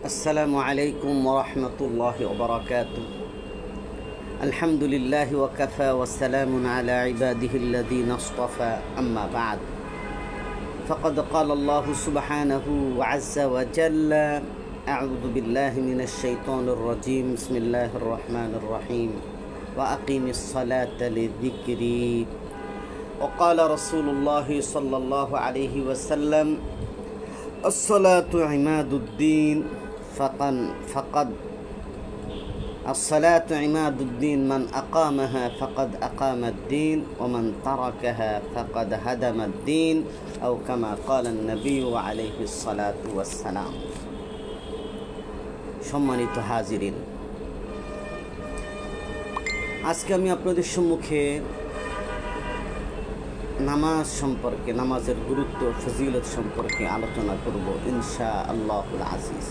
السلام عليكم ورحمة الله وبركاته. الحمد لله وكفى والسلام على عباده الذين اصطفى. أما بعد، فقد قال الله سبحانه وعز وجل: أعوذ بالله من الشيطان الرجيم. بسم الله الرحمن الرحيم. وأقيم الصلاة لذكري. وقال رسول الله صلى الله عليه وسلم: الصلاة عماد الدين الصلاة عماد الدين، من أقامها فقد أقام الدين ومن تركها فقد هدم الدين، أو كما قال النبي عليه الصلاة والسلام. সম্মানিত হাজিরিন, আজকে আমি আপনাদের সম্মুখে নামাজ সম্পর্কে, নামাজের গুরুত্ব ফজিলত সম্পর্কে আলোচনা করব ইনশাআল্লাহুল আজিজ।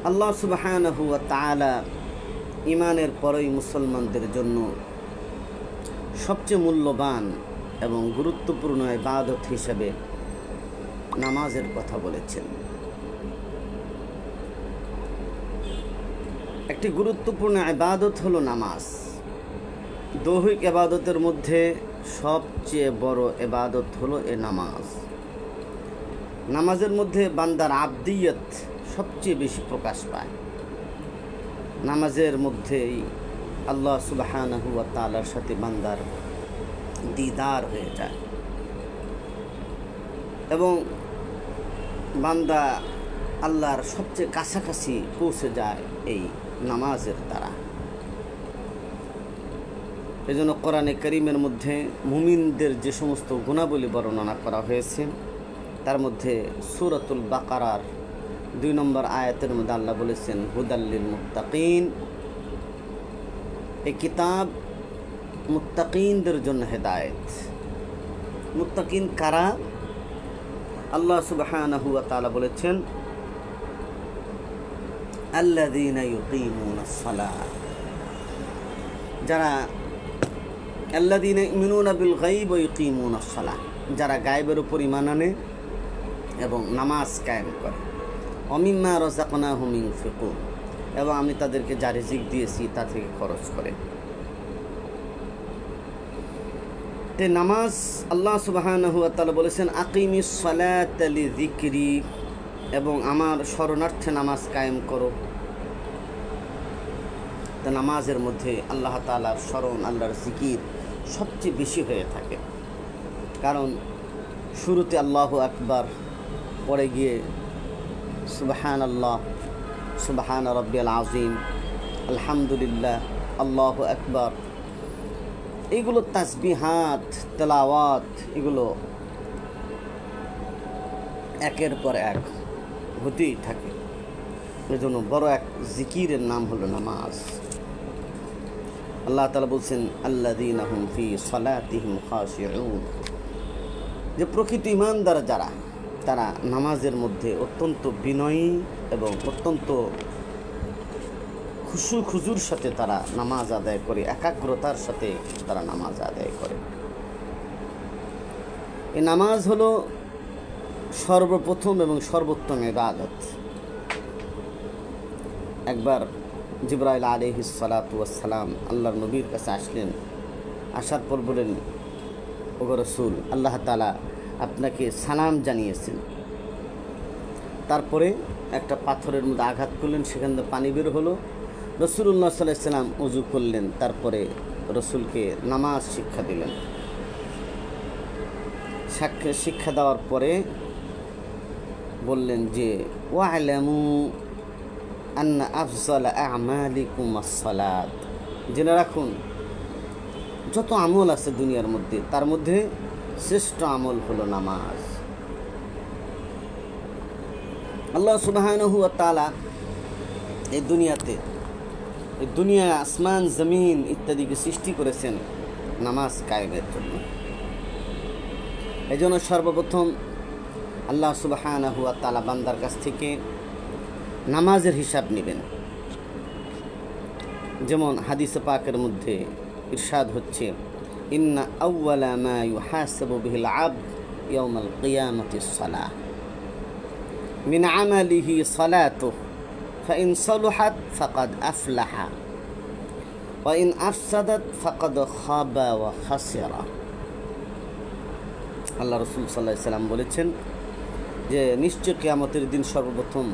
আল্লাহ সুবহানাহু ওয়া তাআলা ঈমানের পরেই মুসলমানদের জন্য সবচেয়ে মূল্যবান এবং গুরুত্বপূর্ণ ইবাদত হিসেবে নামাজের কথা বলেছেন। একটি গুরুত্বপূর্ণ ইবাদত হলো নামাজ। দৈহিক ইবাদতের মধ্যে সবচেয়ে বড় ইবাদত হলো নামাজ। নামাজের মধ্যে বান্দার আবদিয়ত সবচেয়ে বেশি প্রকাশ পায়। নামাজের মধ্যেই আল্লাহ সুবহানাহু ওয়া তাআলার সাথে বান্দার দিদার হয়ে যায় এবং বান্দা আল্লাহর সবচেয়ে কাছাকাছি পৌঁছে যায় এই নামাজের দ্বারা। এজন্য কোরআনে কারীমের মধ্যে মুমিনদের যে সমস্ত গুণাবলী বর্ণনা করা হয়েছে, তার মধ্যে সূরাতুল বাকারার 2 নম্বর আয়াতের মধ্যে আল্লাহ বলেছেন, হুদাল্লিল মুত্তাকিন। এই কিতাব মুত্তাকিনদের জন্য হেদায়েত। মুত্তাকিন কারা? আল্লাহ সুবহানাহু ওয়া তাআলা বলেছেন, আল্লাযীনা ইউকিমুনাস সালাহ, যারা আল্লাযীনা ইউমিনুনা বিল গায়ব ওয়া ইউকিমুনাস সালাহ, যারা গায়বের উপর ঈমান আনে এবং নামাজ কায়েম করে। অমিম্মা রাযাকনাহুম ইউনফিকুন, এবং আমি তাদেরকে যা রিজিক দিয়েছি তা থেকে খরচ করে। তে নামাজ আল্লাহ সুবহানাহু ওয়া তাআলা বলেছেন, আকিমিস সালাতা লিযিকরি, এবং আমার শরণার্থে নামাজ কায়েম করো। তা নামাজের মধ্যে আল্লাহ তাআলার স্মরণ, আল্লাহর জিকির সবচেয়ে বেশি হয়ে থাকে। কারণ শুরুতে আল্লাহু আকবার, পরে গিয়ে সুবহানাল্লাহ, সুবহান রাব্বিয়াল আযীম, আলহামদুলিল্লাহ, আল্লাহু আকবার, এগুলো তাসবিহাত, তেলাওয়াত, এগুলো একের পর এক হতেই থাকে। এজন্য বড় এক জিকিরের নাম হলো নামাজ। আল্লাহ তাআলা বলছেন, আল্লাযীনা হুম ফি সালাতিহিম খাশিউন, যে প্রকৃত ঈমানদার যারা, তারা নামাজের মধ্যে অত্যন্ত বিনয়ী এবং অত্যন্ত খুশু খুজুর সাথে তারা নামাজ আদায় করে, একাগ্রতার সাথে তারা নামাজ আদায় করে। এই নামাজ হলো সর্বপ্রথম এবং সর্বোত্তম ইবাদত। একবার জিবরাইল আলাইহিস সালাতু ওয়াস সালাম আল্লাহর নবীর কাছে আসলেন। আসার পর বলেন, ওগো রাসূল, আল্লাহ তাআলা আপনাকে সালাম জানিয়েছেন। তারপরে একটা পাথরের মধ্যে আঘাত করলেন, সেখান থেকে পানি বের হলো। রাসূলুল্লাহ সাল্লাল্লাহু আলাইহি সাল্লাম ওযু করলেন, তারপরে রাসূলকে নামাজ শিক্ষা দিলেন। শিক্ষা দেওয়ার পরে বললেন যে, ওয়া'লামু আন্না আফযালা আ'মালিকুম আস-সালাত, জেনে রাখুন যত আমল আছে দুনিয়ার মধ্যে, তার মধ্যে শ্রেষ্ঠ আমল হলো নামাজ। আল্লাহ সুবহানাহু ওয়া তাআলা এই দুনিয়া আসমান জমিন ইত্যাদিকে সৃষ্টি করেছেন নামাজ কায়েমের জন্য। এই জন্য সর্বপ্রথম আল্লাহ সুবহানাহু ওয়া তাআলা বান্দার কাছ থেকে নামাজের হিসাব নেবেন। যেমন হাদিসে পাকের মধ্যে ইরশাদ হচ্ছে, ইন্না আউওয়ালা মা ইউহাসাবু বিহিল আবদ ইয়াউমাল কিয়ামাতিস সালাহ, মিন আমালিহি সালাতুহু ফাইন সালুহাত ফাকাদ আফলাহা ওয়া ইন আফসাদাত ফাকাদ খাবা ওয়া খাসিরা। আল্লাহ রাসূল সাল্লাল্লাহু আলাইহি সাল্লাম বলেছেন যে নিশ্চয় কিয়ামতের দিন সর্বপ্রথম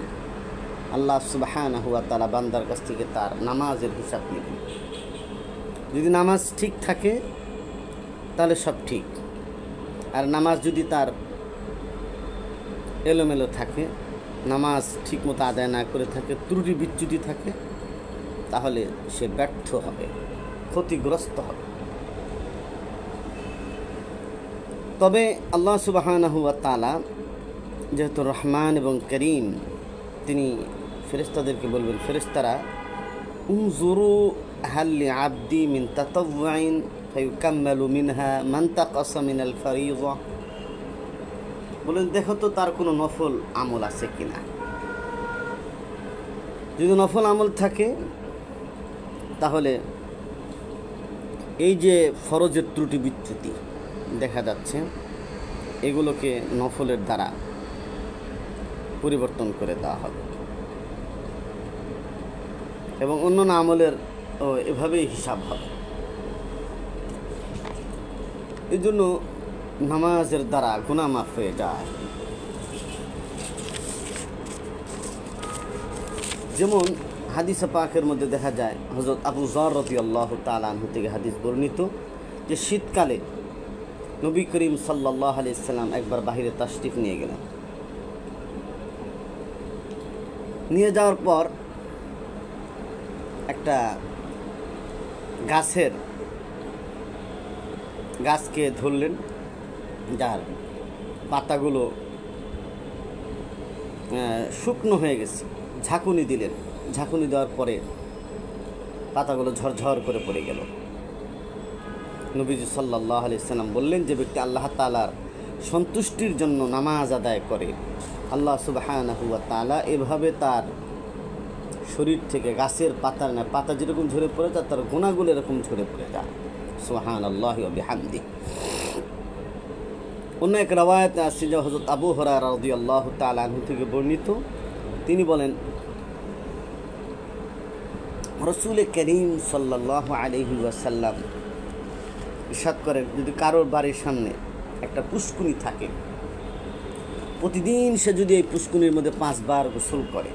আল্লাহ সুবহানাহু ওয়া তাআলা বান্দার কাছ থেকে তার নামাজের হিসাব নেবেন। যদি নামাজ ঠিক থাকে তাহলে সব ঠিক, আর নামাজ যদি তার এলোমেলো থাকে, নামাজ ঠিকমতো আদায় না করে থাকে, ত্রুটি বিচ্যুতি থাকে, তাহলে সে ব্যর্থ হবে, ক্ষতিগ্রস্ত হবে। তবে আল্লাহ সুবহানাহু ওয়া তাআলা যেহেতু রহমান এবং করিম, তিনি ফেরেশতাদেরকে বলবেন, ফেরেশতারা উনজুরু হাল লিআবদি মিন তাতাওউইন ফায়ুকাম্মালু মিনহা মান তাকাসা মিনাল ফারিযা, বলেন দেখো তো তার কোনো নফল আমল আছে কিনা। যদি নফল আমল থাকে তাহলে এই যে ফরজের ত্রুটি বিচ্যুতি দেখা যাচ্ছে, এগুলোকে নফলের দ্বারা পরিবর্তন করে দেওয়া হবে এবং অন্য আমলের এভাবেই হিসাব হবে। এই জন্য নামাজের দ্বারা গুনাহ মাফ হয়ে যায়। যেমন হাদিসে পাকের মধ্যে দেখা যায়, হযরত আবু যর রাদিয়াল্লাহু তাআলা আনহু থেকে হাদিস বর্ণিত যে শীতকালে নবী করিম সাল্লাল্লাহু আলাইহি সাল্লাম একবার বাহিরে তাশরিফ নিয়ে গেলেন। নিয়ে যাওয়ার পর একটা গাছকে ধরলেন, যার পাতাগুলো শুকনো হয়ে গেছে, ঝাঁকুনি দিলেন। ঝাঁকুনি দেওয়ার পরে পাতাগুলো ঝরঝর করে পড়ে গেল। নবীজি সাল্লাল্লাহু আলাইহি সাল্লাম বললেন, যে ব্যক্তি আল্লাহ তাআলার সন্তুষ্টির জন্য নামাজ আদায় করে, আল্লাহ সুবহানাহু ওয়া তাআলা এভাবে তার শরীর থেকে গাছের পাতা যেরকম ঝরে পড়ে যায়, তার গুনাহগুলো এরকম ঝরে পড়ে যায়। সুবহানাল্লাহি ওয়া বিহামদিহি। অন্য এক রাওয়ায়াতে আছে যে হযরত আবু হুরায়রা রাদিয়াল্লাহু তাআলা আনহু থেকে বর্ণিত, তিনি বলেন, রাসূল করিম সাল্লাল্লাহু আলাইহি ওয়াসাল্লাম ইরশাদ করেন, যদি কারোর বাড়ির সামনে একটা পুষ্কুনি থাকে, প্রতিদিন সে যদি এই পুষ্কুনির মধ্যে 5 বার গোসল করে,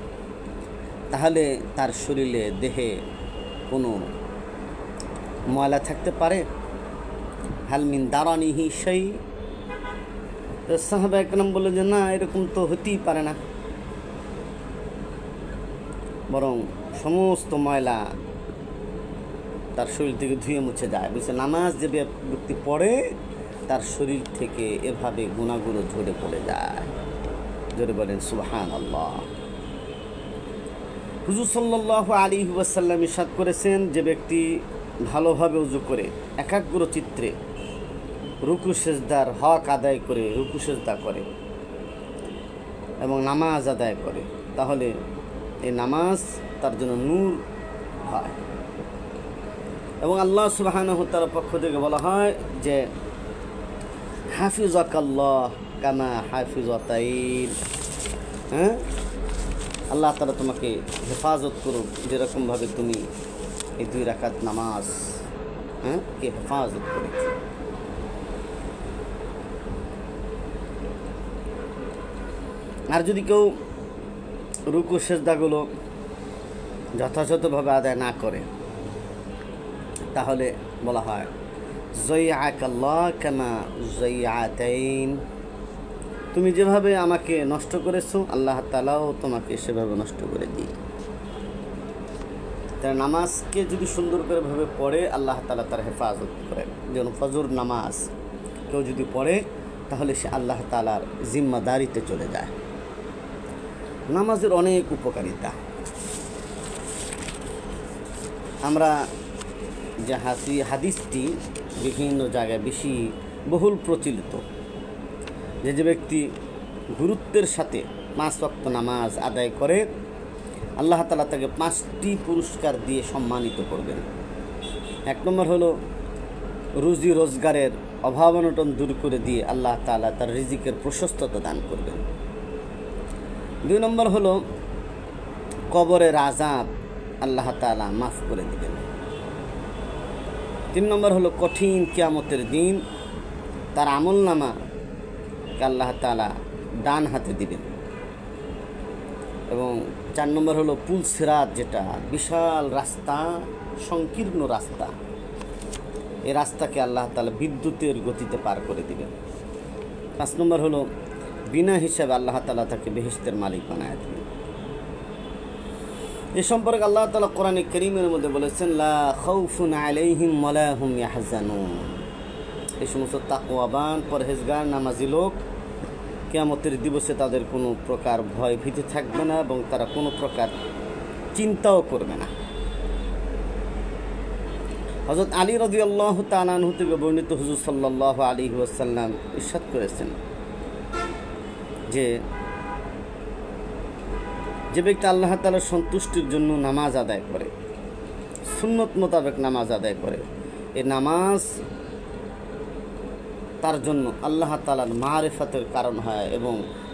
তাহলে তার শরীরে দেহে কোনো ময়লা থাকতে পারে? হাল মিন দারানিহি শাই? সাহাবা একরাম বলে যে না, এরকম তো হতেই পারে না, বরং সমস্ত ময়লা তার শরীর থেকে ধুয়ে মুছে যায়। বলছে নামাজ যে ব্যক্তি পড়ে, তার শরীর থেকে এভাবে গুনাহগুলো ঝরে পড়ে যায়। জোরে বলেন সুবহানাল্লাহ। হুজুর সাল্লাল্লাহু আলাইহি ওয়াসাল্লাম ইরশাদ করেছেন, যে ব্যক্তি ভালোভাবে ওযু করে একাগ্র চিত্রে রুকু সেজদার হক আদায় করে রুকু সেজদা করে এবং নামাজ আদায় করে, তাহলে এই নামাজ তার জন্য নূর হয়। এবং আল্লাহ সুবহানাহু ওয়া তাআলার পক্ষ থেকে বলা হয় যে হাফিজাকাল্লাহ কামা হাফিজাতাইন, আল্লাহ তাআলা তোমাকে হেফাজত করুন যেরকমভাবে তুমি এই 2 রাকাত নামাজ কে হেফাজত করেছ। আর যদি কেউ রুকু সেজদাগুলো যথাযথভাবে আদায় না করে, তাহলে বলা হয় যায়্যাকাল্লাহ কামা যায়্যাতাইন, তুমি যেভাবে আমাকে নষ্ট করেছো, আল্লাহ তাআলাও তোমাকে সেভাবে নষ্ট করে দিই। তার নামাজকে যদি সুন্দর করে ভাবে পড়ে, আল্লাহ তাআলা তার হেফাজত করেন। যেমন ফজর নামাজ কেউ যদি পড়ে, তাহলে সে আল্লাহ তাআলার জিম্মাদারিতে চলে যায়। নামাজের অনেক উপকারিতা। আমরা যে হাদিসটি বিভিন্ন জায়গায় বেশি বহুল প্রচলিত, যে ব্যক্তি গুরুত্বের সাথে 5 ওয়াক্ত নামাজ আদায় করে, আল্লাহ তাআলা তাকে 5টি পুরস্কার দিয়ে সম্মানিত করবেন। 1 নম্বর হলো রুজি রোজগারের অভাব অনটন দূর করে দিয়ে আল্লাহ তাআলা তার রিজিকের প্রশস্ততা দান করবেন। 2 নম্বর হলো কবরের আযাব আল্লাহ তাআলা মাফ করে দিবেন। 3 নম্বর হলো কঠিন কিয়ামতের দিন তার আমলনামাকে আল্লাহ তাআলা ডান হাতে দিবেন। এবং 4 নম্বর হলো পুল সিরাত, যেটা বিশাল রাস্তা, সংকীর্ণ রাস্তা, এই রাস্তাকে আল্লাহ তাআলা বিদ্যুতের গতিতে পার করে দিবেন। 5 নম্বর হলো বিনা হিসাবে আল্লাহ তাআলা তাকে বেহেশতের মালিক বানায় দিবেন। এ সম্পর্কে আল্লাহ তাআলা কোরআনে কারীমের মধ্যে বলেছেন, লা খাউফুন আলাইহিম ওয়ালা হুম ইয়াহজানুন। এই সমস্ত তাকওয়াবান পরহেজগার নামাজি লোক কিয়ামতের দিবসে তাদের কোনো প্রকার ভয় ভীতি থাকবে না এবং তারা কোনো প্রকার চিন্তাও করবে না। হযরত আলী রাদিয়াল্লাহু তাআলা আনহু থেকে বর্ণিত, হুজুর সাল্লাল্লাহু আলাইহি ওয়াসাল্লাম ইরশাদ করেছেন যে ব্যক্তি আল্লাহ তাআলার সন্তুষ্টির জন্য নামাজ আদায় করে, সুন্নত মোতাবেক নামাজ আদায় করে, এই নামাজ তার জন্য আল্লাহ তাআলার মারিফাতের কারণ হয় এবং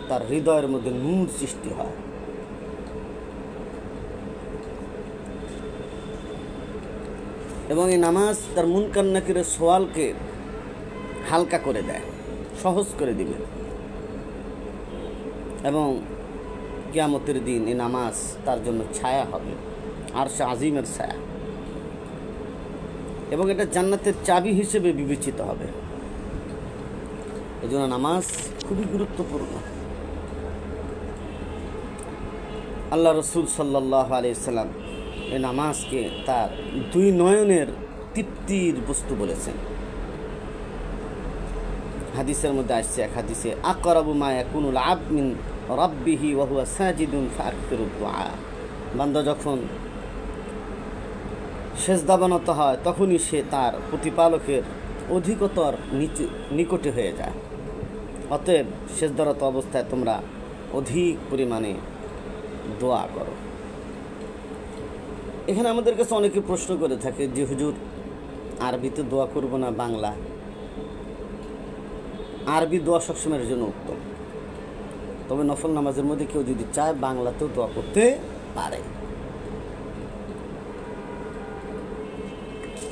তার হৃদয়ের মধ্যে নূর সৃষ্টি হয়। এবং এই নামাজ তার মুনকার নাকিরের সওয়ালকে হালকা করে দেয়, সহজ করে দিবে। এবং কিয়ামতের দিন এই নামাজ তার জন্য ছায়া হবে, আরশে আজিমের ছায়া, এবং এটা জান্নাতের চাবি হিসেবে বিবেচিত হবে। এই জন্য নামাজ খুবই গুরুত্বপূর্ণ। আল্লাহ রসুল সাল্লাল্লাহু আলাইহি সাল্লাম এই নামাজকে তার 2 নয়নের তৃপ্তির বস্তু বলেছেন। হাদিসের মধ্যে আসছে, এক হাদিসে, আকরাবু মা ইয়াকুনুল আবদ মিন রাব্বিহি ওয়া হুয়া সাজিদুন ফাআকসিরুদ দুআ। বান্দা যখন সেজদাবনত হয় তখনই সে তার প্রতিপালকের অধিকতর নিকটে হয়ে যায়। অতএব সেজদারত অবস্থায় তোমরা অধিক পরিমাণে দোয়া করো। এখানে আমাদের কাছে অনেকে প্রশ্ন করে থাকে যে হুজুর, আরবিতে দোয়া করব না বাংলা? আরবি দোয়া সবসময়ের জন্য উত্তম, তবে নফল নামাজের মধ্যে কেউ যদি চায় বাংলাতেও দোয়া করতে পারে।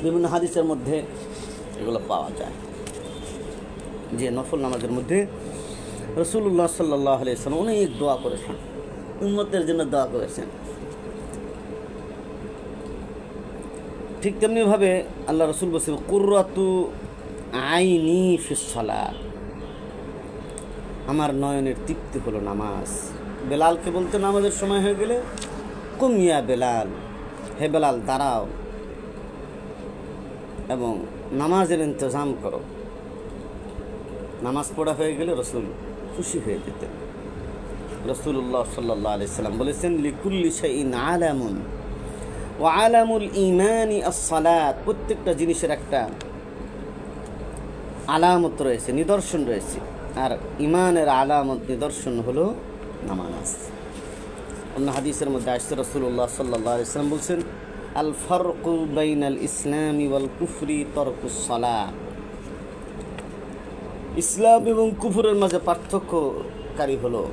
বিভিন্ন হাদিসের মধ্যে এগুলো পাওয়া যায় যে নফল নামাজের মধ্যে রাসূলুল্লাহ সাল্লাল্লাহু আলাইহি ওয়াসাল্লাম অনেক দোয়া করেছেন, উম্মতের জন্য দোয়া করেছেন। ঠিক তেমনিভাবে আল্লাহ রসুল বলছেন, কুররাতু আইনি ফিস সালাত, আমার নয়নের তৃপ্তি হলো নামাজ। বেলালকে বলতে নামাজের সময় হয়ে গেলে, কুম ইয়া বেলাল, হে বেলাল দাঁড়াও এবং নামাজের ইন্তজাম করো। নামাজ পড়া হয়ে গেলে রসুল খুশি হয়ে যেতেন। রাসূলুল্লাহ সাল্লাল্লাহু আলাইহি সাল্লাম বলেছেন, লিকুল্লি শাইইন আলামুন ওয়া আলামুল ঈমানি আস-সালাত। প্রত্যেকটা জিনিসের একটা আলামত রয়েছে, নিদর্শন রয়েছে, আর ঈমানের আলামত নিদর্শন হলো নামাজ। অন্য হাদিসের মধ্যে আসছে, রাসূলুল্লাহ সাল্লাল্লাহু আলাইহি সাল্লাম বলছেন, আল ফারকু বাইনাল ইসলামি ওয়াল কুফরি তারকুস সালাত। ইসলাম এবং কুফরের মাঝে পার্থক্যকারী হলো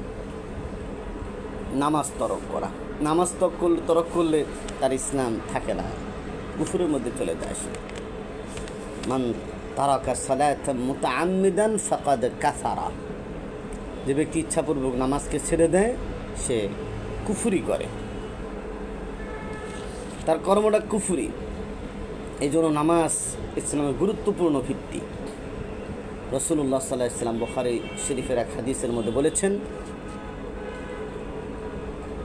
নামাজ তরক করা। নামাজ তরক করলে তার ইসলাম থাকে না, কুফরের মধ্যে চলে যায়। মান তারাকা সালাতান মুতাআম্মিদান ফাকাদ কাফারা। যে ব্যক্তি ইচ্ছাপূর্বক নামাজকে ছেড়ে দেয় সে কুফরি করে, তার কর্মটা কুফরি। এই জন্য নামাজ ইসলামের গুরুত্বপূর্ণ ভিত্তি। রাসূলুল্লাহ সাল্লাল্লাহু আলাইহি ওয়াসাল্লাম বুখারী শরীফের এক হাদিসের মধ্যে বলেছেন,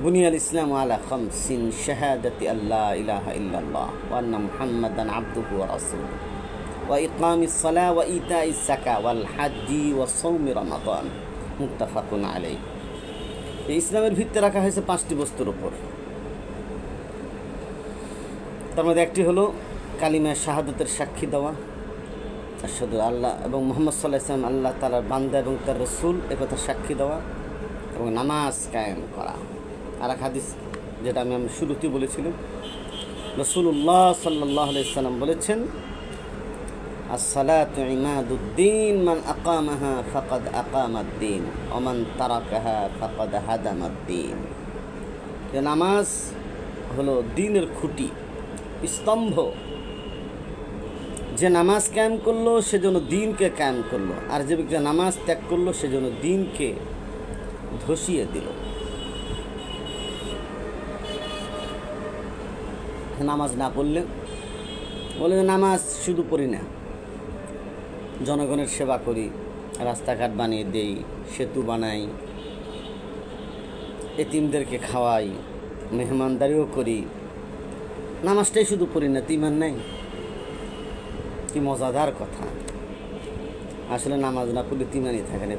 বুনিয়াল ইসলাম আলা খামসিন, শাহাদাতি আল্লা ইলাহা ইল্লাল্লাহ ওয়া আন্না মুহাম্মাদান আবদুহু ওয়া রাসূলুহু ওয়া ইকামিস সালাহ ওয়া ইতাইস যাকাত ওয়াল হাজ্জি ওয়া সাওমি রমাদান, মুত্তাফাকুন আলাইহি। এই ইসলামের ভিত্তি রাখা হয়েছে 5টি বস্তুর উপর। তার মধ্যে একটি হলো কালিমা শাহাদাতের সাক্ষী দেওয়া, আশহাদু আল্লাহ এবং মুহাম্মদ সাল্লাল্লাহু আলাইহি ওয়াসাল্লাম আল্লাহ তাআলার বান্দা এবং তার রাসূল, একথা সাক্ষী দেওয়া এবং নামাজ কায়েম করা। আর এক হাদিস যেটা আমি শুরুতেই বলেছিলাম, রাসূলুল্লাহ সাল্লাল্লাহু আলাইহি ওয়াসাল্লাম বলেছেন, আসসালাতু ইমাদুদ্দিন মান আকামাহা ফাকাদ আকামাদ্দিন ওয়া মান তারাকাহা ফাকাদ হাদামাদ্দিন। নামাজ হলো দ্বীনের খুঁটি, স্তম্ভ। যে নামাজ কায়েম করলো সেজন্য দ্বীনকে কায়েম করলো, আর যে ব্যক্তি নামাজ ত্যাগ করলো সেজন্য দ্বীনকে ধসিয়ে দিল। নামাজ না পড়লে বলে যে নামাজ শুধু পড়ি না, জনগণের সেবা করি, রাস্তাঘাট বানিয়ে দেই, সেতু বানাই, এতিমদেরকে খাওয়াই, মেহমানদারিও করি, নামাজটাই শুধু পড়ি না, তো ইমান নাই? কি মজাদার কথা। আসলে নামাজ না পড়লে ইমানই থাকে না।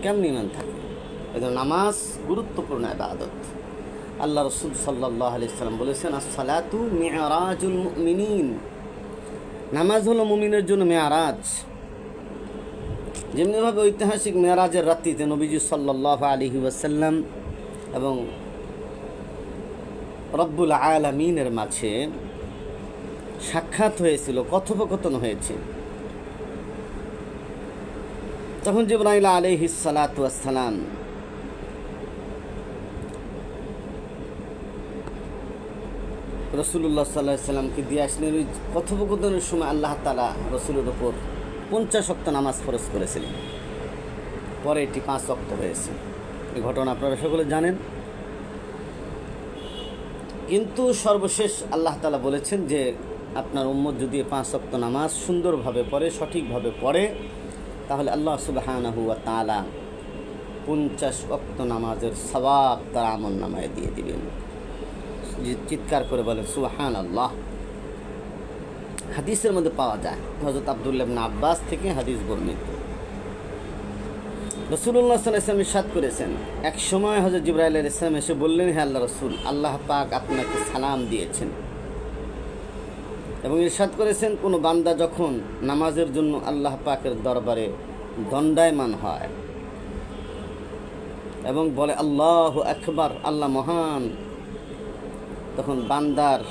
কেমন ইমান থাকে? এই নামাজ গুরুত্বপূর্ণ ইবাদত। আল্লাহ রসুল সাল্লাল্লাহু আলাইহি সাল্লাম বলেছেন, আস-সালাতু মি'রাজুল মুমিনিন। নামাজ হলো মুমিনের জন্য মেয়ারাজ। যেমনিভাবে ঐতিহাসিক মেয়ারাজের রাত্রিতে নবীজি সাল্লাল্লাহু আলাইহি ওয়াসাল্লাম এবং রব্বুল আলামিনের মাঝে সাক্ষাৎ হয়েছিল, কথোপকথন হয়েছে। তখন জিবরাইল আলাইহিস সালাতু ওয়াস সালাম রসুল্লাহ সাল্লাল্লাহু আলাইহি সাল্লামকে দিয়ে আসলেন। ওই কথোপকথনের সময় আল্লাহ তাআলা রসুলের ওপর 50 ওয়াক্ত নামাজ ফরজ করেছিলেন। পরে এটি 5 ওয়াক্ত হয়েছে। এই ঘটনা আপনারা সকলে জানেন। কিন্তু সর্বশেষ আল্লাহ তাআলা বলেছেন যে আপনার উম্মত যদি 5 ওয়াক্ত নামাজ সুন্দরভাবে পড়ে, সঠিকভাবে পড়ে, তাহলে আল্লাহ সুবহানাহু ওয়া তাআলা 50 ওয়াক্ত নামাজের সওয়াব তার আমল নামায় দিয়ে দিবেন। চিৎকার করে বলেন সুবহানাল্লাহ। হাদিসের মধ্যে পাওয়া যায়, হযরত আব্দুল্লাহ ইবনে আব্বাস থেকে হাদিস বর্ণিত। রাসূলুল্লাহ সাল্লাল্লাহু আলাইহি ওয়াসাল্লাম ইরশাদ করেছেন, এক সময় হযরত জিবরাইল আলাইহিস সালাম এসে বললেন, হে আল্লাহর রাসূল, আল্লাহ পাক আপনাকে সালাম দিয়েছেন। এবং ইরশাদ করেছেন, কোনো বান্দা যখন নামাজের জন্য আল্লাহ পাকের দরবারে দণ্ডায়মান হয় এবং বলে আল্লাহু আকবার, আল্লাহ মহান, তখন বান্দার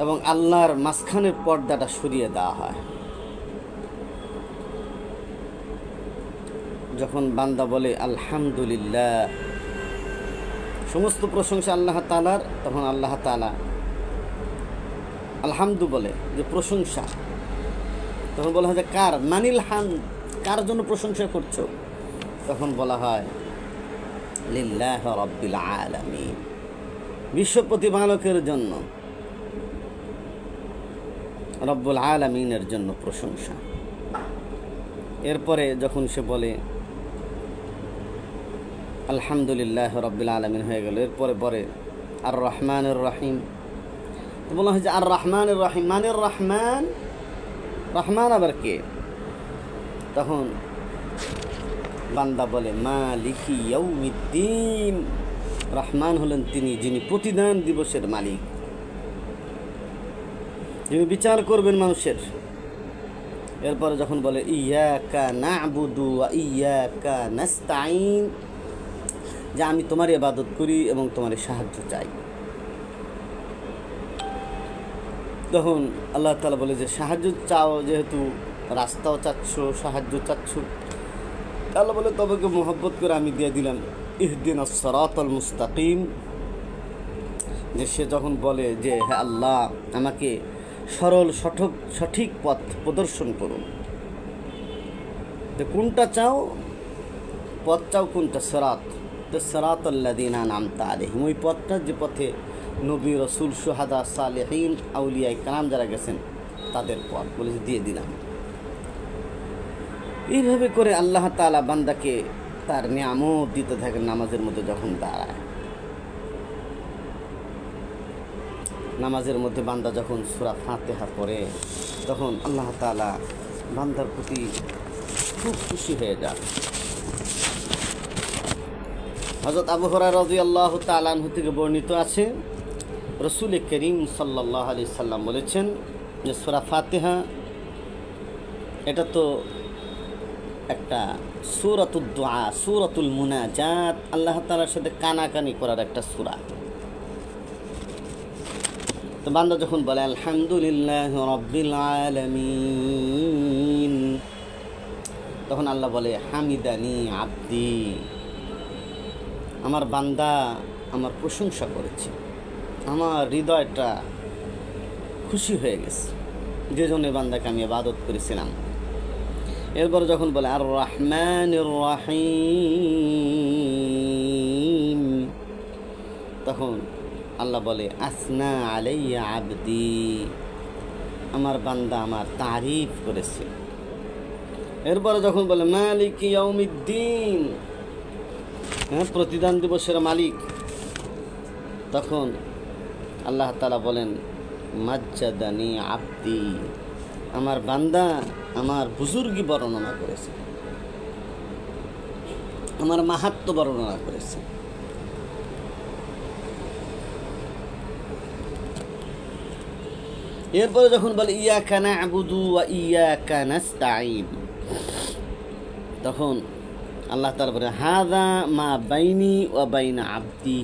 এবং আল্লাহর মাঝখানের পর্দাটা সরিয়ে দেওয়া হয়। যখন বান্দা বলে আলহামদুলিল্লাহ, সমস্ত প্রশংসা আল্লাহ তাআলার, তখন আল্লাহ তাআলা আলহামদু বলে যে প্রশংসা। তখন বলা হয় যে কার? মানিল হামদ, কার জন্য প্রশংসা করছো? তখন বলা হয় লিল্লাহি রাব্বিল আলামিন, বিশ্ব প্রতিপালকের জন্য, রব্বুল আলামিনের জন্য প্রশংসা। এরপরে যখন সে বলে আলহামদুলিল্লাহ রাব্বিল আলামিন হয়ে গেল, এরপরে পরে আর রহমানুর রহিম, তো বলা হয় যে আর রহমানুর রহিম, মানের রহমান, রহমান আবার কে? তখন বান্দা বলে মালিকি ইয়াউমিদ্দিন, রহমান হলেন তিনি যিনি প্রতিদান দিবসের মালিক, যিনি বিচার করবেন মানুষের। এরপরে যখন বলে ইয়াকা না'বুদু ওয়া ইয়াকা নাস্তাঈন, যে আমি তোমার ইবাদত করি এবং তোমার সাহায্য চাই, তখন আল্লাহ তাআলা বলে যে সাহায্য চাও, যেহেতু রাস্তাও চাচ্ছ, সাহায্য চাচ্ছ, আল্লাহ বলে তোমাকে মহব্বত করে আমি দিয়ে দিলাম ইহদিনাস সিরাতাল মুস্তাকিম। যে সে যখন বলে যে হ্যাঁ আল্লাহ, আমাকে সরল সঠিক পথ প্রদর্শন করুন, যে কোনটা চাও, পথ চাও কোনটা? সিরাত, তো সিরাতাল্লাযীনা আন'আমতা আলাইহিম, ওই পথটা যে পথে নবী, রসুল, শুহাদা, সালেহীন, আউলিয়া ইকরাম যারা গেছেন তাদের পথ বলে দিয়ে দিলাম। এইভাবে করে আল্লাহ তাআলা বান্দাকে তার নিয়ামত দিতে থাকেন নামাজের মধ্যে যখন দাঁড়ায়। নামাজের মধ্যে বান্দা যখন সূরা ফাতিহা পড়ে, তখন আল্লাহ তাআলা বান্দার প্রতি খুব খুশি হয়ে যান। হযরত আবু হুরায়রা রাদিয়াল্লাহু তাআলা আনহু থেকে বর্ণিত আছে, রাসূল করিম সাল্লাল্লাহু আলাইহি সাল্লাম বলেছেন যে সূরা ফাতিহা এটা তো একটা সূরাতুদ দুআ, সূরাতুল মুনাজাত, আল্লাহ তাআলার সাথে কানাকানি করার একটা সূরা। তো বান্দা যখন বলে আলহামদুলিল্লাহ রাব্বিল আলামিন, তখন আল্লাহ বলে হামিদানি আব্দি, আমার বান্দা আমার প্রশংসা করেছে, আমার হৃদয়টা খুশি হয়ে গেছে, যে জন্য বান্দাকে আমি ইবাদত করেছিলাম। এরপরে যখন বলে আর রহমানির রহিম, তখন আল্লাহ বলে আসনা আলাইয়া আবদি, আমার বান্দা আমার তারিফ করেছে। এরপরে যখন বলে মালিক ইয়াউমিদ্দিন, প্রতিদান দিবসের মালিক, তখন আল্লাহ তাআলা বলেন মাজ্জাদানি আব্দি, আমার বান্দা আমার বুজুর্গি বর্ণনা করেছে, আমার মাহাত্ম্য বর্ণনা করেছে। এরপরে যখন বলে ইয়াকা না'বুদু ওয়া ইয়াকা নাস্তাঈন, তখন আল্লাহ তাআলা বলে হাযা মা বাইনি ওয়া বাইনা আব্দি,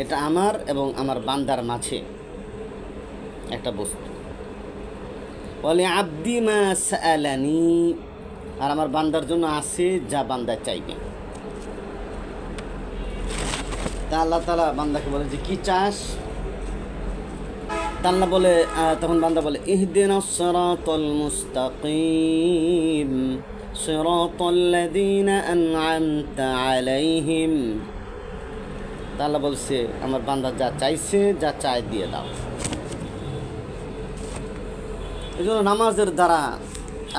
এটা আমার এবং আমার বান্দার মাঝে একটা বস্তু। ওয়ালি আব্দি মা সাআলানি, আর আমার বান্দার জন্য আছে যা বান্দা চাইবে। তা আল্লাহ তাআলা বান্দাকে বলে যে কি চাস? তা আল্লাহ বলে, তখন বান্দা বলে ইহদিনাস সিরাতাল মুস্তাকিম সিরাতাল লাযীনা আন'আমতা আলাইহিম। তা আল্লাহ বলছে আমার বান্দা যা চাইছে, যা চায় দিয়ে দাও। এই জন্য নামাজের দ্বারা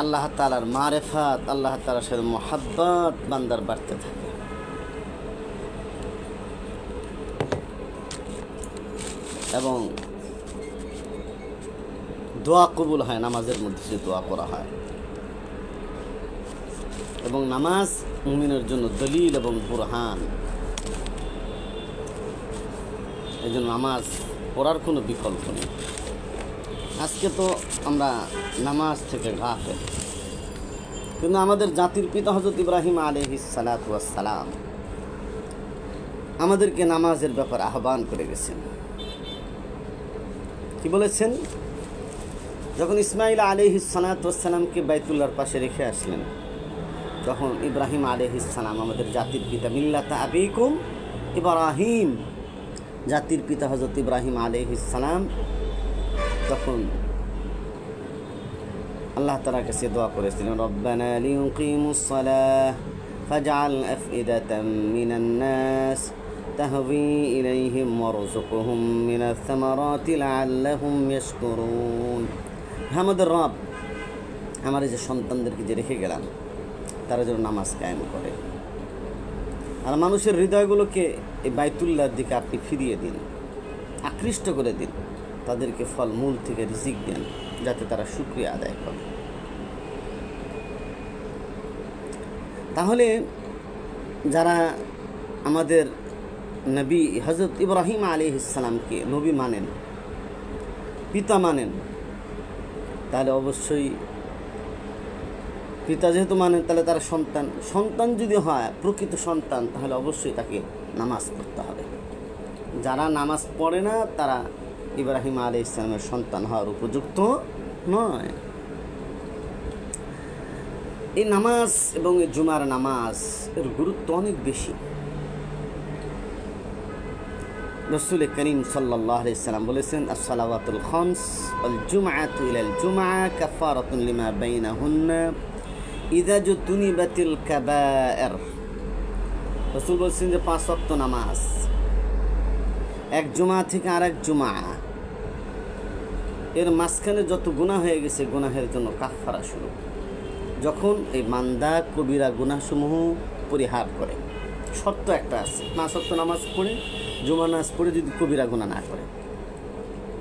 আল্লাহ তাআলার মারেফাত, আল্লাহ তাআলার সাথে মুহাব্বত বান্দার বাড়তে থাকে। এবং দোয়া কবুল হয় নামাজের মধ্যে, যে দোয়া করা হয়। এবং নামাজ মুমিনের জন্য দলিল এবং বুরহান। এই জন্য নামাজ পড়ার কোনো বিকল্প নেই। আজকে তো আমরা নামাজ থেকে গাফেল, কিন্তু আমাদের জাতির পিতা হযরত ইব্রাহিম আলাইহিস সালাতু ওয়াস সালাম আমাদেরকে নামাজের ব্যাপারে আহ্বান করে গেছেন। কি বলেছেন? যখন ইসমাইল আলাইহিস সালাতু ওয়াস সালামকে বাইতুল্লাহর পাশে রেখে আসলেন, তখন ইব্রাহিম আলাইহিস সালাম আমাদের জাতির পিতা, মিল্লাতা আবিকুম ইব্রাহিম, জাতির পিতা হযরত ইব্রাহিম আলাইহিস সালাম, তখন আল্লাহ তাআলার কাছে দোয়া করেছিলেন রব্বানা লিয়ুকিমুস সালাহ ফাজআল আফইদাতাম মিনান নাস তাহবি ইলাইহিম ওয়ারযুকহুম মিনাস সামারাতি লাআল্লাহুম ইয়াশকুরুন। আমাদের রব, আমার এই যে সন্তানদেরকে যে রেখে গেলাম, তারা যেন নামাজ কায়েম করে, আর মানুষের হৃদয়গুলোকে এই বাইতুল্লাহর দিকে আপনি ফিরিয়ে দিন, আকৃষ্ট করে দিন, তাদেরকে ফল মূল থেকে রিজিক দেন, যাতে তারা শুকরিয়া আদায় করে। তাহলে যারা আমাদের নবী হযরত ইব্রাহিম আলাইহিস সালামকে নবী মানেন, পিতা মানেন, তাহলে অবশ্যই পিতা যেহেতু মানেন, তাহলে তারা সন্তান যদি হয় প্রকৃত সন্তান, তাহলে অবশ্যই তাকে নামাজ পড়তে হবে। যারা নামাজ পড়ে না, তারা ইব্রাহিম আলাইহিস সালামের সন্তান হওয়ার উপযুক্ত নয়। এই নামাজ এবং এই জুমার নামাজ এর গুরুত্ব অনেক বেশি। রাসূল করিম সাল্লাল্লাহু আলাইহি সাল্লাম বলেছেন আস-সালাওয়াতুল খামস ওয়াল জুমআতু ইলাল জুমআ কাফারাতুন লিমা বাইনাহুন্না ইযা জুতুনিবাতিল কাবায়ের। রাসূল বলেছেন যে 5 ওয়াক্ত নামাজ এক জুমা থেকে আরেক জুমা, এর মাঝখানে যত গুনাহ হয়ে গেছে, গুনাহের জন্য কাফারা শুরু। যখন এই বান্দা কবিরা গুনাহসমূহ পরিহার করে, শর্ত একটা আছে, 5 ওয়াক্ত নামাজ পড়ে, জুমা নামাজ পড়ে যদি কবিরা গুনাহ না করে।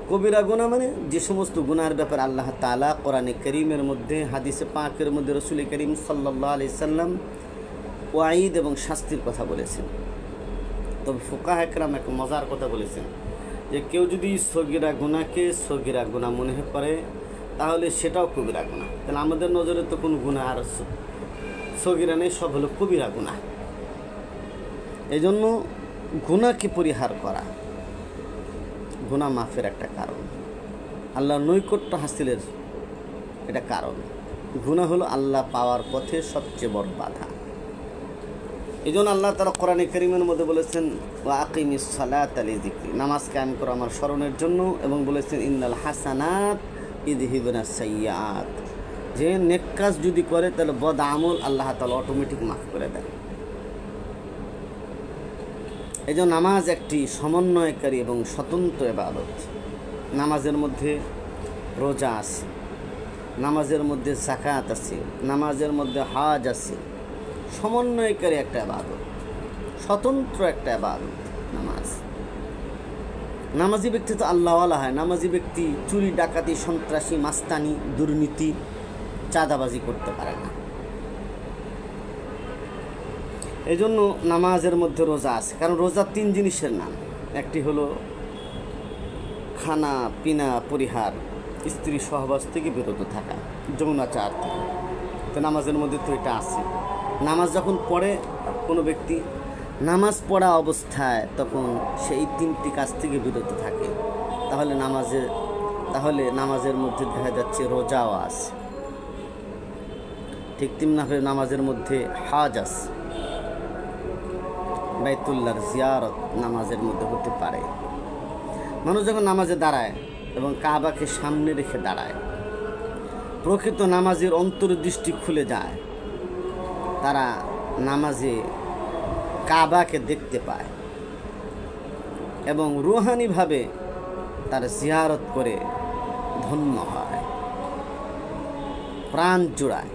কবিরা গুনাহ মানে যে সমস্ত গুনাহের ব্যাপারে আল্লাহ তাআলা কোরআনে কারীমের মধ্যে, হাদিসে পাকের মধ্যে রাসূল করিম সাল্লাল্লাহু আলাইহি সাল্লাম ওয়াঈদ এবং শাস্তির কথা বলেছেন। তবে ফুকাহা একরাম এক মজার কথা বলেছেন যে কেউ যদি সগীরা গুনাহকে সগীরা গুনাহ মনে করে, তাহলে সেটাও কবিরা গুনাহ। তাহলে আমাদের নজরে তো কোনো গুনাহ আর সগীরা নেই, সব হলো কবিরা গুনাহ। এই জন্য গুনাহকে পরিহার করা, গুনাহ মাফের একটা কারণ, আল্লাহর নৈকট্য হাসিলের এটা কারণ। গুনাহ হলো আল্লাহ পাওয়ার পথে সবচেয়ে বড় বাধা। এই জন্য আল্লাহ তাআলা কোরআনে কারীমের মধ্যে বলেছেন, ওয়া আকিমিস সালাতা লিযিকরি, নামাজ কায়েম করো আমার স্মরণের জন্য, এবং বলেছেন ইন্নাল হাসানাত ইযহিবুনাস সাইয়্যাত, যে নেক কাজ যদি করে তাহলে বদ আমল আল্লাহ তাআলা অটোমেটিক মাফ করে দেন। এই জন্য নামাজ একটি সমন্বয়কারী এবং স্বতন্ত্র ইবাদত। নামাজের মধ্যে রোজা আছে, নামাজের মধ্যে যাকাত আছে, নামাজের মধ্যে হজ আছে। সমন্বয়কারী একটা ইবাদত, স্বতন্ত্র একটা ইবাদত নামাজ। নামাজি ব্যক্তি তো আল্লাহওয়ালা হয়। নামাজি ব্যক্তি চুরি, ডাকাতি, সন্ত্রাসী, মাস্তানি, দুর্নীতি, চাঁদাবাজি করতে পারে না। এই জন্য নামাজের মধ্যে রোজা আছে, কারণ রোজা 3 জিনিসের নাম। একটি হলো খানা পিনা পরিহার, স্ত্রী সহবাস থেকে বিরত থাকা, যৌনাচার থেকে। তো নামাজের মধ্যে তো এটা আছে। নামাজ যখন পড়ে কোনো ব্যক্তি, নামাজ পড়া অবস্থায় তখন সেই 3টি কাজ থেকে বিরত থাকে, তাহলে নামাজের মধ্যে দেখা যাচ্ছে রোজাও আছে। ঠিক তেমনিভাবে নামাজের মধ্যে হজ আছে, বাইতুল্লাহর জিয়ারত নামাজের মধ্যে হতে পারে। মানুষ যখন নামাজে দাঁড়ায় এবং কাবাকে সামনে রেখে দাঁড়ায়, প্রকৃত নামাজের অন্তর্দৃষ্টি খুলে যায়, তারা নামাজে কাবাকে দেখতে পায় এবং রুহানিভাবে তার জিয়ারত করে ধন্য হয়, প্রাণ জুড়ায়।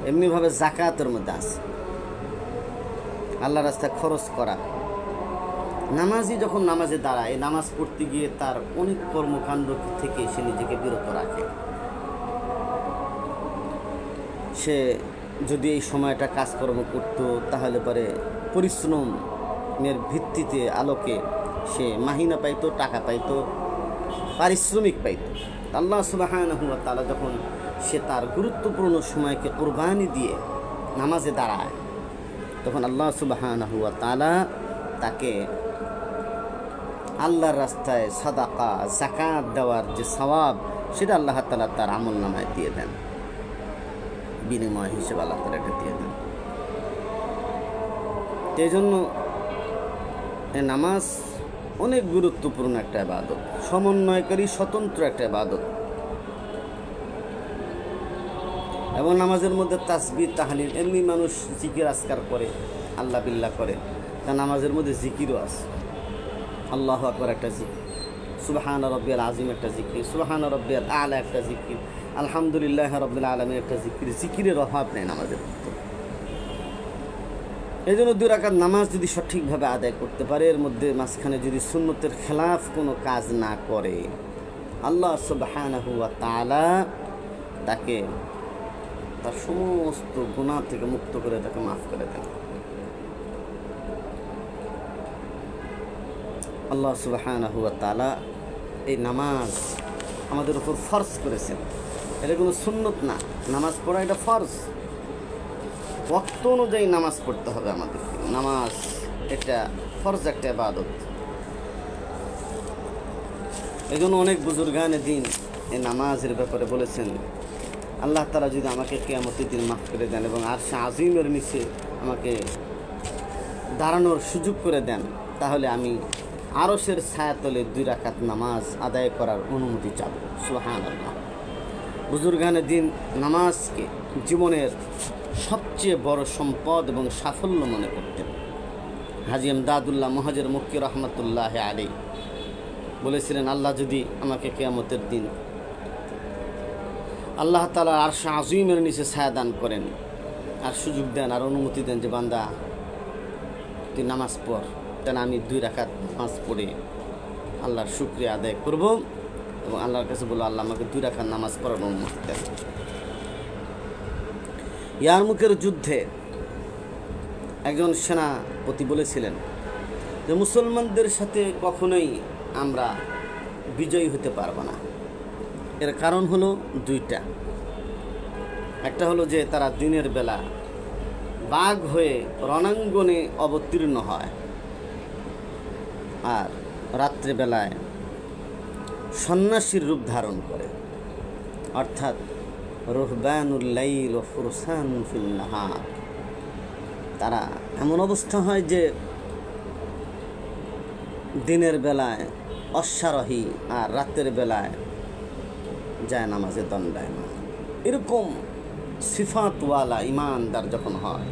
এমনিভাবে যাকাতের মধ্যে আছে, আল্লাহর রাস্তায় খরচ করা। নামাজি যখন নামাজে দাঁড়ায়, নামাজ পড়তে গিয়ে তার অনেক কর্মকাণ্ড থেকে সে নিজেকে বিরত রাখে। সে যদি এই সময়টা কাজকর্ম করত, তাহলে পরে পরিশ্রমের ভিত্তিতে আলোকে সে মাহিনা পাইতো, টাকা পাইতো, পারিশ্রমিক পাইতো। আল্লাহ সুবহানাহু ওয়া তাআলা যখন সে তার গুরুত্বপূর্ণ সময়কে কুরবানি দিয়ে নামাজে দাঁড়ায়, তখন আল্লাহ সুবহানাহু ওয়া তাআলা তাকে আল্লাহর রাস্তায় সাদাকা যাকাত দেওয়ার যে সওয়াব, সেটা আল্লাহ তাআলা তার আমল নামায় দিয়ে দেন, বিনিময় হিসেবে আল্লাহ তাআলা এটা দিয়ে দেন। এই জন্য এই নামাজ অনেক গুরুত্বপূর্ণ একটা ইবাদত, সমন্বয়কারী স্বতন্ত্র একটা ইবাদত। এবং নামাজের মধ্যে তাসবিহ তাহলিল, এমনি মানুষ জিকির আজকার করে, আল্লাহ বিল্লাহ করে, তা নামাজের মধ্যে জিকিরও আছে। আল্লাহু আকবার একটা জিকির, সুবহান রাব্বিয়াল আযীম একটা জিকির, সুবহান রাব্বিয়াল আ'লা একটা জিকির, আলহামদুলিল্লাহ রাব্বিল আলামিন একটা জিকির। জিকিরের অভাব নেই নামাজের মধ্যে। এই জন্য 2 রাকাত নামাজ যদি সঠিকভাবে আদায় করতে পারে, এর মধ্যে মাঝখানে যদি সুন্নতের খেলাফ কোনো কাজ না করে, আল্লাহ সুবহানাহু ওয়া তাআলা তাকে তার সমস্ত গুনাহ থেকে মুক্ত করে তাকে মাফ করে দেন। আল্লাহ সুবহানাহু ওয়া তাআলা এই নামাজ আমাদের উপর ফরজ করেছেন। এটা কোনো সুন্নত না, নামাজ পড়া এটা ফরজ। ওয়াক্ত অনুযায়ী নামাজ পড়তে হবে আমাদেরকে। নামাজ এটা ফরজ একটা ইবাদত। এই জন্য অনেক বুজুর্গানে দিন এই নামাজের ব্যাপারে বলেছেন, আল্লাহ তাআলা যদি আমাকে কিয়ামতের দিন মাফ করে দেন এবং আরশে আজিমের নিচে আমাকে দাঁড়ানোর সুযোগ করে দেন, তাহলে আমি আরশের ছায়াতলে 2 রাকাত নামাজ আদায় করার অনুমতি চাব। সুবহানাল্লাহ। বুজুর্গানে দিন নামাজকে জীবনের সবচেয়ে বড় সম্পদ এবং সাফল্য মনে করতেন। হাজী এমদাদুল্লাহ মুহাজির মক্কি রহমতুল্লাহ আলাইহি বলেছিলেন, আল্লাহ যদি আমাকে কিয়ামতের দিন আল্লাহ তাআলা আরশে আজিমের নিচে ছায়া দান করেন আর সুযোগ দেন আর অনুমতি দেন যে বান্দা তুই নামাজ পড়, তাহলে আমি 2 রাকাত নামাজ পড়ে আল্লাহর শুকরিয়া আদায় করব এবং আল্লাহর কাছে বলবো, আল্লাহ আমাকে 2 রাকাত নামাজ পড়ার অনুমতি দেন। ইয়ারমুকের যুদ্ধে একজন সেনাপতি বলেছিলেন যে মুসলমানদের সাথে কখনোই আমরা বিজয়ী হতে পারবো না। এর কারণ হলো 2টা। একটা হলো যে তারা দিনের বেলা বাঘ হয়ে রণাঙ্গনে অবতীর্ণ হয়, আর রাত্রিবেলায় সন্ন্যাসীর রূপ ধারণ করে, অর্থাৎ রুহবানুল লাইল ও ফুরসান ফিল নাহার। তারা এমন অবস্থা হয় যে দিনের বেলায় অশ্বারোহী আর রাতের বেলায় যায় নামাজে দণ্ডায়মান। এরকম সিফাতওয়ালা ইমানদার যখন হয়,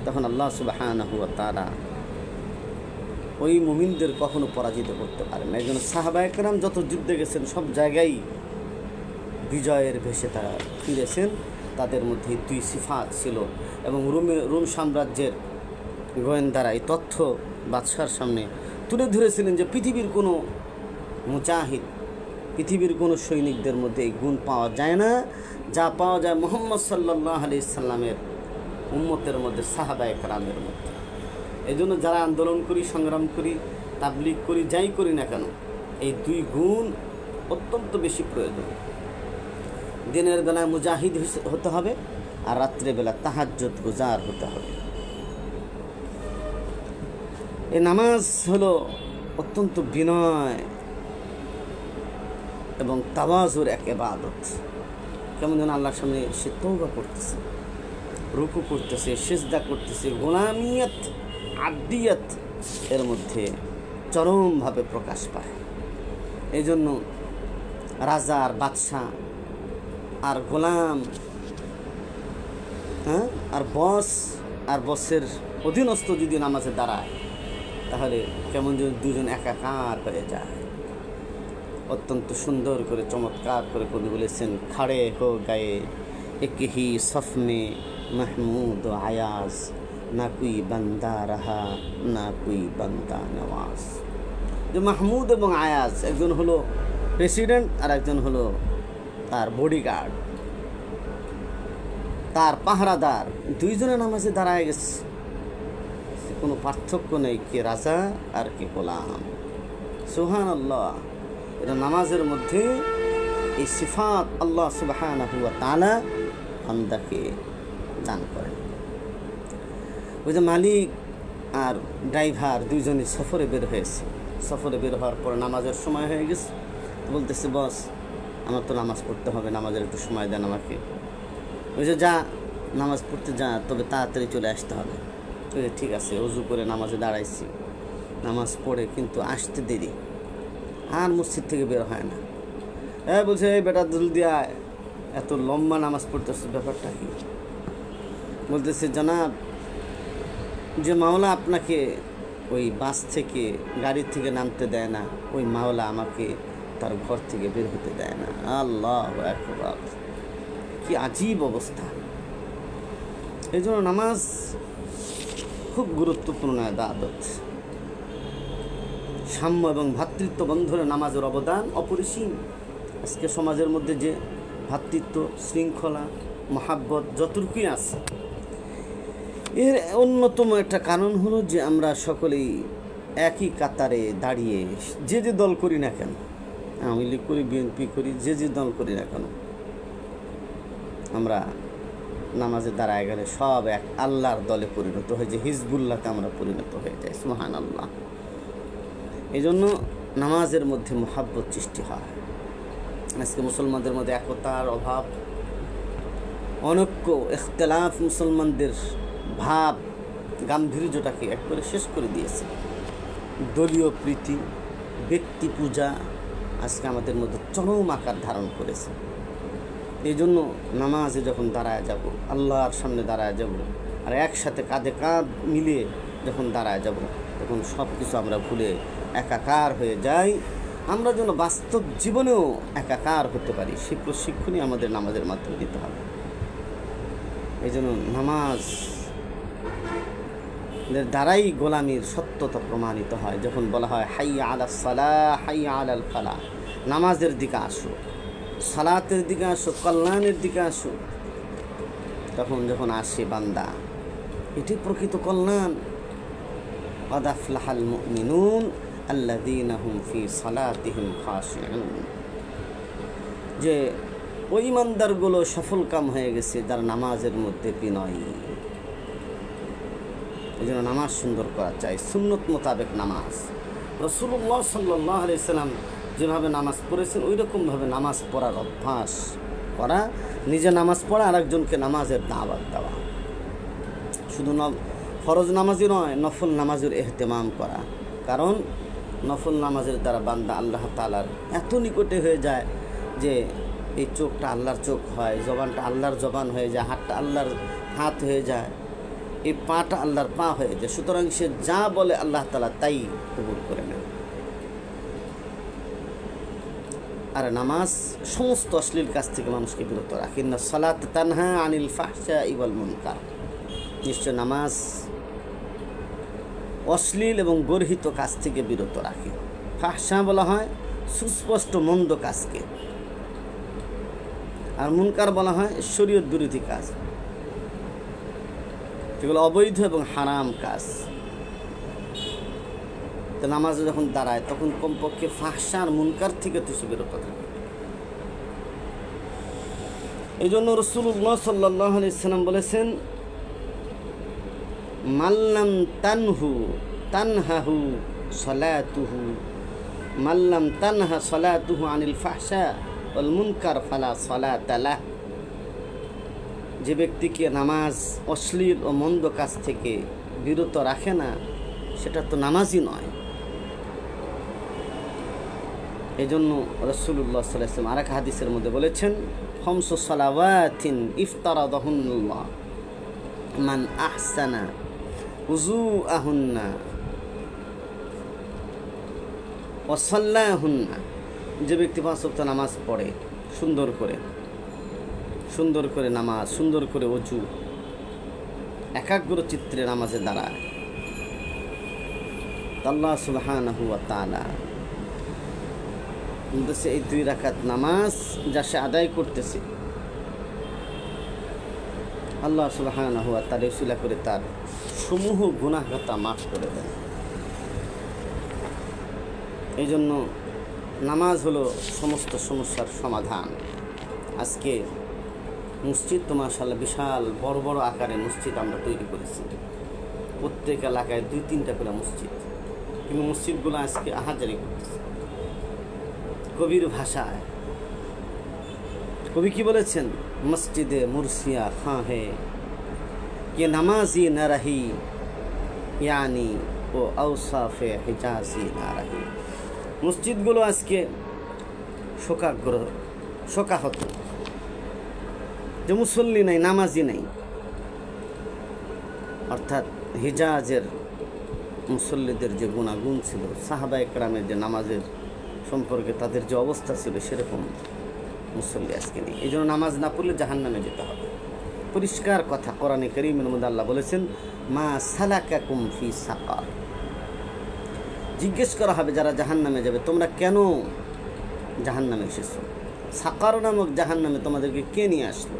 তখন আল্লাহ সুবহানাহু ওয়া তাআলা ওই মুমিনদের কখনো পরাজিত করতে পারে না। এই জন্য সাহাবায়ে কেরাম যত যুদ্ধে গেছেন সব জায়গায় বিজয়ের ভেসে তারা ফিরেছেন। তাদের মধ্যে দুই সিফাত ছিল, এবং রোম সাম্রাজ্যের গোয়েন্দারা এই তথ্য বাদশার সামনে তুলে ধরেছিলেন যে পৃথিবীর কোনো মুজাহিদ, পৃথিবীর কোনো সৈনিকদের মধ্যে এই গুণ পাওয়া যায় না যা পাওয়া যায় মুহাম্মদ সাল্লাল্লাহু আলাইহি সাল্লামের উম্মতের মধ্যে, সাহাবায়ে কেরামের মধ্যে। এই জন্য যারা আন্দোলন করি, সংগ্রাম করি, তাবলীগ করি, যাই করি না কেন, এই দুই গুণ অত্যন্ত বেশি প্রয়োজন। দিনের বেলায় মুজাহিদ হতে হবে, আর রাত্রেবেলা তাহাজ্জুদ গুজার হতে হবে। এই নামাজ হলো অত্যন্ত বিনয় এবং তাওয়াজুর এক ইবাদত। কেমন যেন আল্লাহর সামনে সে তওবা করতেছে, রুকু করতেছে, সিজদা করতেছে, গোলামিয়ত আব্দিয়ত এর মধ্যে চরমভাবে প্রকাশ পায়। এই জন্য রাজা আর বাদশাহ আর গোলাম, আর বস আর বসের অধীনস্থ যদি নামাজে দাঁড়ায়, তাহলে কেমন যেন দুজন একাকার হয়ে যায়। অত্যন্ত সুন্দর করে, চমৎকার করে কবি বলেছেন, খাড়ে হো গায়ে এক হি সফ মে মাহমুদ ও আয়াজ, না কুই বান্দা রাহা না কুই বান্দা নওয়াজ। যে মাহমুদ এবং আয়াজ, একজন হলো প্রেসিডেন্ট আর একজন হলো তার বডিগার্ড, তার পাহারাদার, দুইজনে নামাজে দাঁড়ায় গেছে। কোনো পার্থক্য নেই কে রাজা আর কে গোলাম। সুবহানাল্লাহ। এটা নামাজের মধ্যে এই সিফাত আল্লাহ সুবহানাহু ওয়া তাআলা বান্দাকে দান করেন। ওই যে মালিক আর ড্রাইভার দুইজনে সফরে বের হয়েছে, সফরে বের হওয়ার পর নামাজের সময় হয়ে গেছে, বলতেছে, বস আমার তো নামাজ পড়তে হবে, নামাজের একটু সময় দেন আমাকে। ওই যে যা নামাজ পড়তে যা, তবে তাড়াতাড়ি চলে আসতে হবে। ওই যে ঠিক আছে, অজু করে নামাজে দাঁড়াইছি, নামাজ পড়ে কিন্তু আসতে দেরি, আর মসজিদ থেকে বের হয় না। বলছে, এই বেটা জলদি আয়, এত লম্বা নামাজ পড়তেছে, ব্যাপারটা কি? বলতেছে, জনাব, যে মাওলা আপনাকে ওই বাস থেকে, গাড়ি থেকে নামতে দেয় না, ওই মাওলা আমাকে তার ঘর থেকে বের হতে দেয় না। আল্লাহু আকবার, কি আজীব অবস্থা! এই জন্য নামাজ খুব গুরুত্বপূর্ণ ইবাদত। সাম্য এবং ভ্রাতৃত্ব বন্ধনে নামাজের অবদান অপরিসীম। আজকে সমাজের মধ্যে যে ভ্রাতৃত্ব, শৃঙ্খলা, মহাব্বত যতটুকুই আছে, এর অন্যতম একটা কারণ হলো যে আমরা সকলেই একই কাতারে দাঁড়িয়ে, যে যে দল করি না কেন, আওয়ামী লীগ করি, বিএনপি করি, যে যে দল করি না কেন, আমরা নামাজে দাঁড়ায় গেলে সব এক আল্লাহর দলে পরিণত হয়ে যায়, হিজবুল্লাহতে আমরা পরিণত হয়ে যাই। সুবহানাল্লাহ। এই জন্য নামাজের মধ্যে মহাব্বত সৃষ্টি হয়। আজকে মুসলমানদের মধ্যে একতার অভাব, অনৈক্য, ইখতিলাফ মুসলমানদের ভাব গাম্ভীর্যটাকে একবারে শেষ করে দিয়েছে। দলীয় প্রীতি, ব্যক্তি পূজা আজকে আমাদের মধ্যে চরম আকার ধারণ করেছে। এই জন্য নামাজে যখন দাঁড়ায় যাব, আল্লাহর সামনে দাঁড়ায় যাব, আর একসাথে কাঁধে কাঁধ মিলিয়ে যখন দাঁড়ায় যাব, তখন সব কিছু আমরা ভুলে একাকার হয়ে যাই। আমরা যেন বাস্তব জীবনেও একাকার হতে পারি, সেই প্রশিক্ষণই আমাদের নামাজের মাধ্যমে দিতে হবে। এই জন্য নামাজ দ্বারাই গোলামির সত্যতা প্রমাণিত হয়। যখন বলা হয় হাইয়া আলাস সালাহ, হাইয়া আলাল ফালাহ, নামাজের দিকে আসো, সালাতের দিকে আসো, কল্যাণের দিকে আসো, তখন যখন আসে বান্দা, এটি প্রকৃত কল্যাণ। قد أفلح المؤمنون الذين هم في صلاتهم خاشعون। যে ওই ইমানদারগুলো সফল কাম হয়ে গেছে যার নামাজের মধ্যে বিনয়। এই জন্য নামাজ সুন্দর করা চাই, সুন্নত মোতাবেক নামাজ। রাসূলুল্লাহ সাল্লাল্লাহু আলাইহি সাল্লাম যেভাবে নামাজ পড়েছেন ওই রকমভাবে নামাজ পড়ার অভ্যাস করা, নিজে নামাজ পড়া, আরেকজনকে নামাজের দাওয়াত দেওয়া। শুধু ফরজ নামাজই নয়, নফল নামাজের এহতেমাম করা। কারণ নফল নামাজের দ্বারা বান্দা আল্লাহ তাআলার এত নিকটে হয়ে যায় যে এই চোখটা আল্লাহর চোখ হয়, জবানটা আল্লাহর জবান হয়ে যায়, হাতটা আল্লাহর হাত হয়ে যায়, এই পাটা আল্লাহর পা হয়ে যায়। সুতরাং সে যা বলে আল্লাহ তাআলা তাই কবুল করে নেন। আর নামাজ সমস্ত অশ্লীল কাজ থেকে মানুষকে বিরত রাখে। ইন্না সালাত তানহা আনিল ফাহশাই ওয়াল মুনকার। নিশ্চয় নামাজ অশ্লীল এবং গর্হিত কাজ থেকে বিরত রাখে। ফাহশা বলা হয় সুস্পষ্ট মন্দ কাজকে, আর মুনকার বলা হয় শরীয়ত বিরোধী কাজ, যেগুলো অবৈধ এবং হারাম কাজ। তো নামাজে যখন দাঁড়ায় তখন কমপক্ষে ফাহশা আর মুনকার থেকে তো সে বিরত থাকে। এই জন্য রাসূলুল্লাহ সাল্লাল্লাহু আলাইহি সাল্লাম বলেছেন, মাল্লাম তানহাহু সালাতুহু, মাল্লাম তানহা সালাতুহু আনিল ফাহশা ওয়াল মুনকার ফালা সালাতা লাহ। যে ব্যক্তিকে নামাজ অশ্লীল ও মন্দ কাজ থেকে বিরত রাখে না, সেটা তো নামাজই নয়। এই জন্য রাসূলুল্লাহ সাল্লাল্লাহু আলাইহি ওয়াসাল্লাম আরেক হাদিসের মধ্যে বলেছেন, খামসু সালাওয়াতিন ইফতারাদাহুন্নাল্লাহ মান আহসানা উযুআহুন্না ওয়া সাল্লাহুন্না। যে ব্যক্তি 5 ওয়াক্ত নামাজ পড়ে সুন্দর করে নামাজ, সুন্দর করে ওযু, একাগ্র চিত্রে নামাজে দাঁড়ায়, আল্লাহ সুবহানাহু ওয়া তাআলা বলতেছে এই 2 রাকাত নামাজ যা সে আদায় করতেছে, আল্লাহ সুবহানাহু ওয়া তাআলা উসিলা করে তার সমূহ গুনাহ খাতা মাফ করে দেন। এই জন্য নামাজ হলো সমস্ত সমস্যার সমাধান। আজকে মসজিদ তো মাশাআল্লাহ বিশাল বড় বড় আকারে মসজিদ আমরা তৈরি করেছি, প্রত্যেক এলাকায় 2-3টা করে মসজিদ, কিন্তু মসজিদগুলো আজকে আহাজারি করতেছে। কবির ভাষায় কবি কি বলেছেন, মসজিদে মুরসিয়া খাঁ হে ये नमाजी न रही यानी ও আওসাফে হিজাজি না রহি। মসজিদগুলো আজকে শোকাহত, যে মুসল্লি নাই, নামাজি নাই। অর্থাৎ হিজাজের মুসল্লিদের যে গুণাগুণ ছিল, সাহাবায়ে কেরামের যে নামাজের সম্পর্কে তাদের যে অবস্থা ছিল, সেরকম মুসল্লি আজকে নেই। এই জন্য নামাজ না পড়লে জাহান্নামে যেতে হবে। পরিষ্কার কথা, কোরআনে কারীমের মধ্যে আল্লাহ বলেছেন, মা সালাকাকুম ফি সাকার। জিজ্ঞেস করা হবে যারা জাহান্নামে যাবে, তোমরা কেন জাহান্নামে এসেছো? সাকার নামক জাহান্নামে তোমাদেরকে কে নিয়ে আসলো?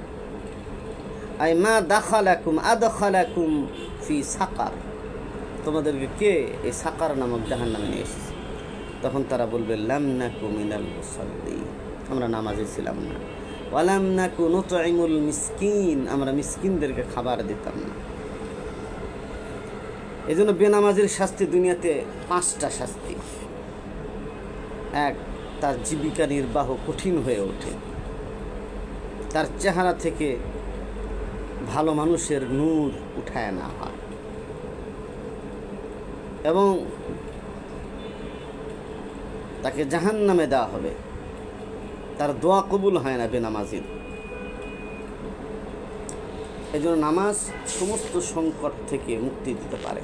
আই মা আদখালাকুম ফি সাকার, তোমাদেরকে কে এই সাকার নামক জাহান্নামে নিয়ে এসেছে? তখন তারা বলবে, লাম নাকু মিনাল মুসাল্লিন, আমরা নামাজে ছিলাম না। ওয়ালাম নাকু নুতঈমুল মিসকিন, আমরা মিসকিনদেরকে খাবার দিতাম না। এই জন্য বেনামাজির শাস্তি দুনিয়াতে 5টা শাস্তি। 1, তার জীবিকা নির্বাহ কঠিন হয়ে ওঠে, তার চেহারা থেকে ভালো মানুষের নূর উঠায় না হয়, এবং তাকে জাহান্নামে দেওয়া হবে, তার দোয়া কবুল হয় না বেনামাজির। এই জন্য নামাজ সমস্ত সংকট থেকে মুক্তি দিতে পারে।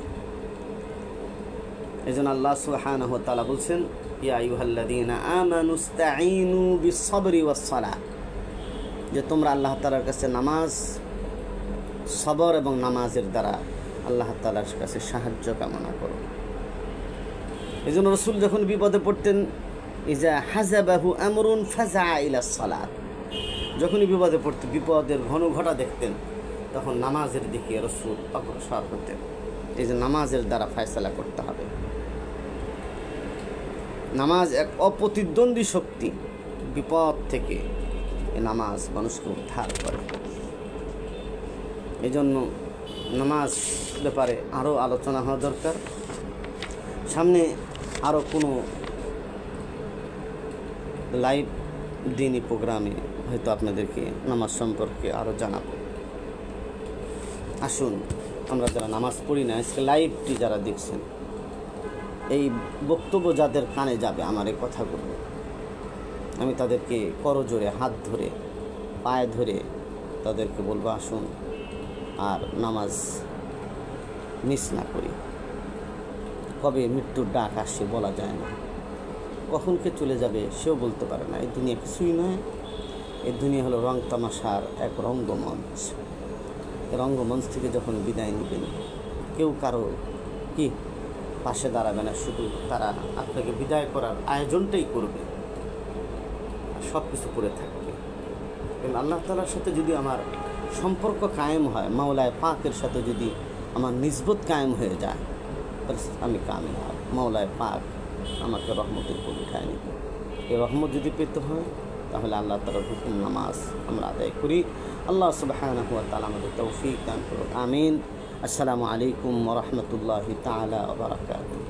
এই জন্য আল্লাহ সুবহানাহু ওয়া তাআলা বলছেন, ইয়া আইয়ুহাল্লাযীনা আমানু ইসতাঈনু বিস-সাবরি ওয়াস-সালাহ, যে তোমরা আল্লাহ তাআলার কাছে নামাজ, সবর এবং নামাজের দ্বারা আল্লাহ তাআলার কাছে সাহায্য কামনা করো। এই জন্য রাসূল যখন বিপদে পড়তেন, ইজা হাজাবাহু আমরুন ফাজা ইলা সালাত, যখনই বিপদে পড়তেন, বিপদের ঘন ঘটা দেখতেন, তখন নামাজের দিকে রাসূল অগ্রসর হতেন। এই যে নামাজের দ্বারা ফয়সালা করতে হবে। নামাজ এক অপ্রতিদ্বন্দ্বী শক্তি, বিপদ থেকে এই নামাজ মানুষকে উদ্ধার করে। এই জন্য নামাজ ব্যাপারে আরও আলোচনা হওয়া দরকার। সামনে আরও কোনো লাইভ দিনই প্রোগ্রামে হয়তো আপনাদেরকে নামাজ সম্পর্কে আরও জানাবো। আসুন, আমরা যারা নামাজ পড়ি না, আজকে লাইভটি যারা দেখছেন, এই বক্তব্য যাদের কানে যাবে আমার এই কথাগুলো, আমি তাদেরকে করজোড়ে হাত ধরে পায়ে ধরে তাদেরকে বলবো, আসুন আর নামাজ মিস না করি। কবে মৃত্যুর ডাক আসে বলা যায় না, কখন কে চলে যাবে সেও বলতে পারে না। এই দুনিয়া কিছুই নয়, এই দুনিয়া হলো রং তামাশার এক রঙ্গমঞ্চ। রঙ্গমঞ্চ থেকে যখন বিদায় নেবেন, কেউ কারো কি পাশে দাঁড়াবে না, শুধু তারা আপনাকে বিদায় করার আয়োজনটাই করবে, সব কিছু করে থাকবে। কিন্তু আল্লাহ তাআলার সাথে যদি আমার সম্পর্ক কায়েম হয়, মাওলায় পাকের সাথে যদি আমার নিসবত কায়েম হয়ে যায়, তাহলে আমি কামিয়াব। মাওলায় পাক আমাকে রহমতের উপর উঠায় নিব। এই রহমত যদি পেতে হয়, তাহলে আল্লাহ তাআলার হুকুম নামাজ আমরা আদায় করি। আল্লাহ সুবহানাহু ওয়া তাআলা আমাদের তৌফিক দান করুন। আমিন। আসসালামু আলাইকুম ওয়া রাহমাতুল্লাহি তাআলা ওয়া বারাকাতুহু।